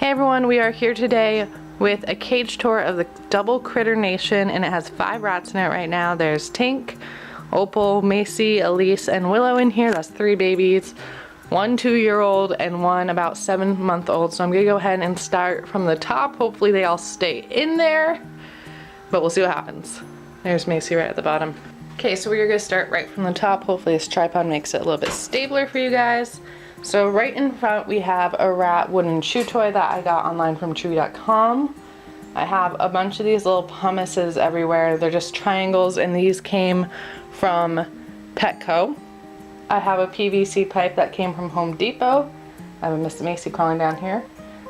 Hey everyone, we are here today with a cage tour of the Double Critter Nation, and it has 5 rats in it right now. There's Tink, Opal, Maisie, Elise, and Willow in here. That's 3 babies, 1 2-year-old and 1 about 7-month-old. So I'm gonna go ahead and start from the top. Hopefully they all stay in there, but we'll see what happens. There's Maisie right at the bottom. Okay, so we're gonna start right from the top. Hopefully this tripod makes it a little bit stabler for you guys. So right in front we have a rat wooden chew toy that I got online from chewy.com. I have a bunch of these little pumices everywhere. They're just triangles, and these came from Petco. I have a PVC pipe that came from Home Depot. I have a Miss Maisie crawling down here.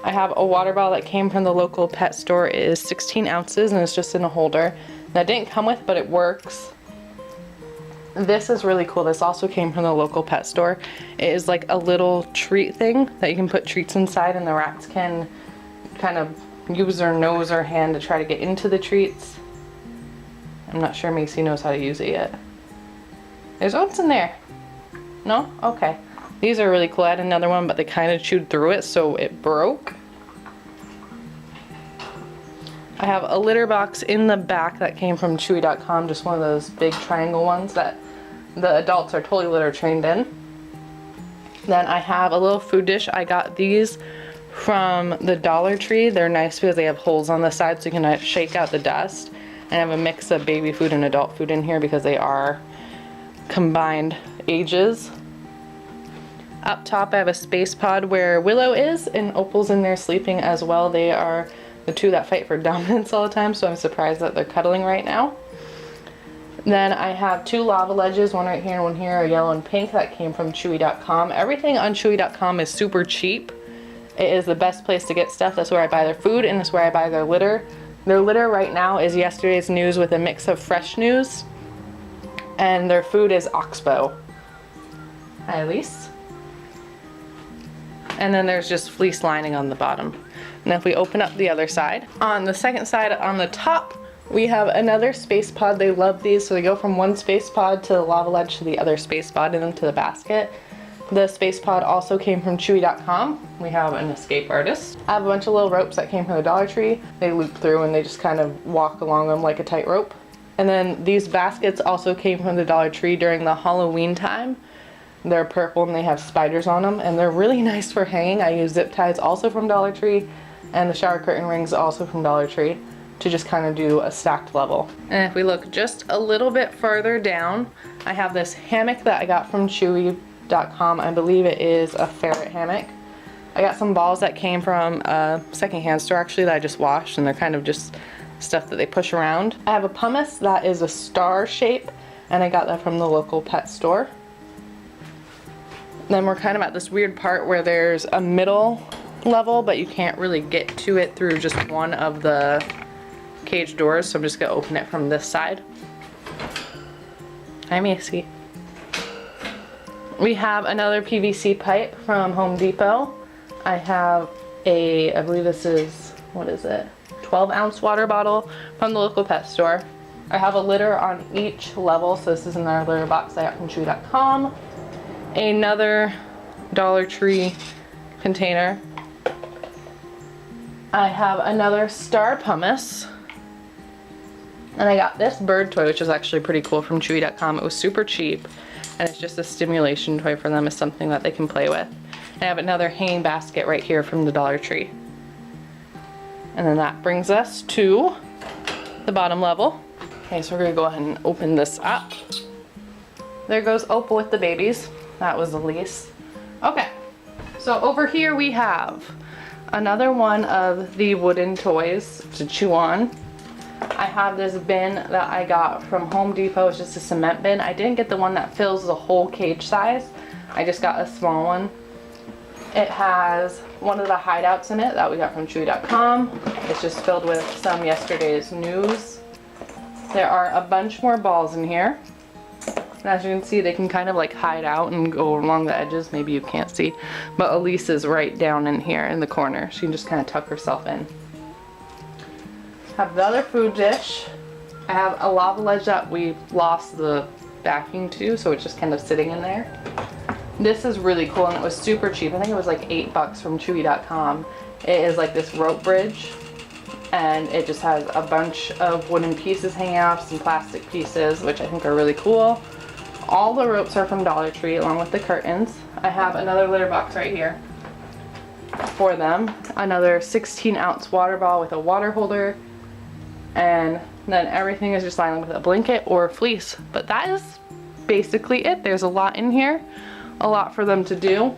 I have a water bottle that came from the local pet store. It is 16 ounces and it's just in a holder. That didn't come with, but it works. This is really cool. This also came from the local pet store. It is like a little treat thing that you can put treats inside, and the rats can kind of use their nose or hand to try to get into the treats. I'm not sure Maisie knows how to use it yet. There's oats in there. No? Okay. These are really cool. I had another one, but they kind of chewed through it, so it broke. I have a litter box in the back that came from chewy.com, just one of those big triangle ones that the adults are totally litter trained in. Then I have a little food dish. I got these from the Dollar Tree. They're nice because they have holes on the side so you can shake out the dust. And I have a mix of baby food and adult food in here because they are combined ages. Up top I have a space pod where Willow is, and Opal's in there sleeping as well. They are the 2 that fight for dominance all the time, so I'm surprised that they're cuddling right now. Then I have 2 lava ledges, one right here and one here, a yellow and pink, that came from chewy.com. Everything on chewy.com is super cheap. It is the best place to get stuff. That's where I buy their food, and that's where I buy their litter. Their litter right now is yesterday's news with a mix of fresh news, and their food is Oxbow. Hi, Elise. And then there's just fleece lining on the bottom. And if we open up the other side, on the second side on the top, we have another space pod. They love these, so they go from one space pod to the lava ledge to the other space pod and then to the basket. The space pod also came from chewy.com. We have an escape artist. I have a bunch of little ropes that came from the Dollar Tree. They loop through and they just kind of walk along them like a tightrope. And then these baskets also came from the Dollar Tree during the Halloween time. They're purple and they have spiders on them, and they're really nice for hanging. I use zip ties also from Dollar Tree, and the shower curtain rings also from Dollar Tree, to just kind of do a stacked level. And if we look just a little bit further down, I have this hammock that I got from chewy.com. I believe it is a ferret hammock. I got some balls that came from a secondhand store actually that I just washed, and they're kind of just stuff that they push around. I have a pumice that is a star shape, and I got that from the local pet store. Then we're kind of at this weird part where there's a middle level, but you can't really get to it through just one of the cage doors, so I'm just gonna open it from this side. Hi, Maisie. We have another PVC pipe from Home Depot. I have a, I believe this is, what is it? 12-ounce water bottle from the local pet store. I have a litter on each level, so this is another litter box I got from chewy.com. Another Dollar Tree container. I have another star pumice, and I got this bird toy, which is actually pretty cool, from chewy.com. It was super cheap, and it's just a stimulation toy for them. It's something that they can play with. I have another hanging basket right here from the Dollar Tree. And then that brings us to the bottom level. Okay, so we're gonna go ahead and open this up. There goes Opal with the babies. That was Elise. Okay, so over here we have another one of the wooden toys to chew on. I have this bin that I got from Home Depot. It's just a cement bin. I didn't get the one that fills the whole cage size. I just got a small one. It has one of the hideouts in it that we got from chewy.com. It's just filled with some yesterday's news. There are a bunch more balls in here. And as you can see, they can kind of like hide out and go along the edges. Maybe you can't see, but Elise is right down in here in the corner. She can just kind of tuck herself in. Have the other food dish. I have a lava ledge that we lost the backing to, so it's just kind of sitting in there. This is really cool and it was super cheap. I think it was like $8 from Chewy.com. It is like this rope bridge and it just has a bunch of wooden pieces hanging off, some plastic pieces, which I think are really cool. All the ropes are from Dollar Tree along with the curtains. I have another litter box right here for them. Another 16-ounce water bottle with a water holder. And then everything is just lined with a blanket or a fleece. But that is basically it. There's a lot in here, a lot for them to do.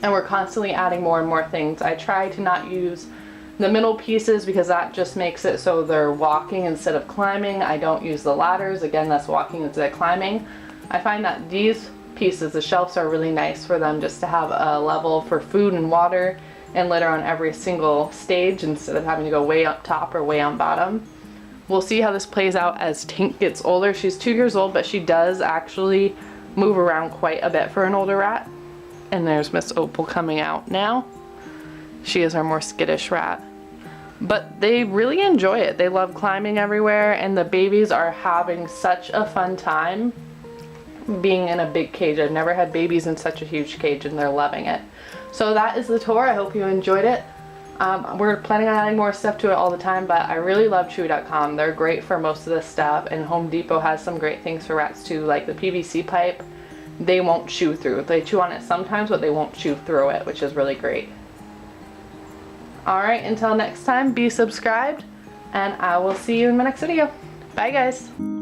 And we're constantly adding more and more things. I try to not use the middle pieces because that just makes it so they're walking instead of climbing. I don't use the ladders. Again, that's walking instead of climbing. I find that these pieces, the shelves, are really nice for them just to have a level for food and water and litter on every single stage instead of having to go way up top or way on bottom. We'll see how this plays out as Tink gets older. She's 2 years old, but she does actually move around quite a bit for an older rat. And there's Miss Opal coming out now. She is our more skittish rat. But they really enjoy it. They love climbing everywhere, and the babies are having such a fun time being in a big cage. I've never had babies in such a huge cage, and they're loving it. So that is the tour. I hope you enjoyed it. We're planning on adding more stuff to it all the time, but I really love Chewy.com. They're great for most of this stuff, and Home Depot has some great things for rats too, like the PVC pipe. They won't chew through. They chew on it sometimes, but they won't chew through it, which is really great. Alright, until next time, be subscribed, and I will see you in my next video. Bye guys!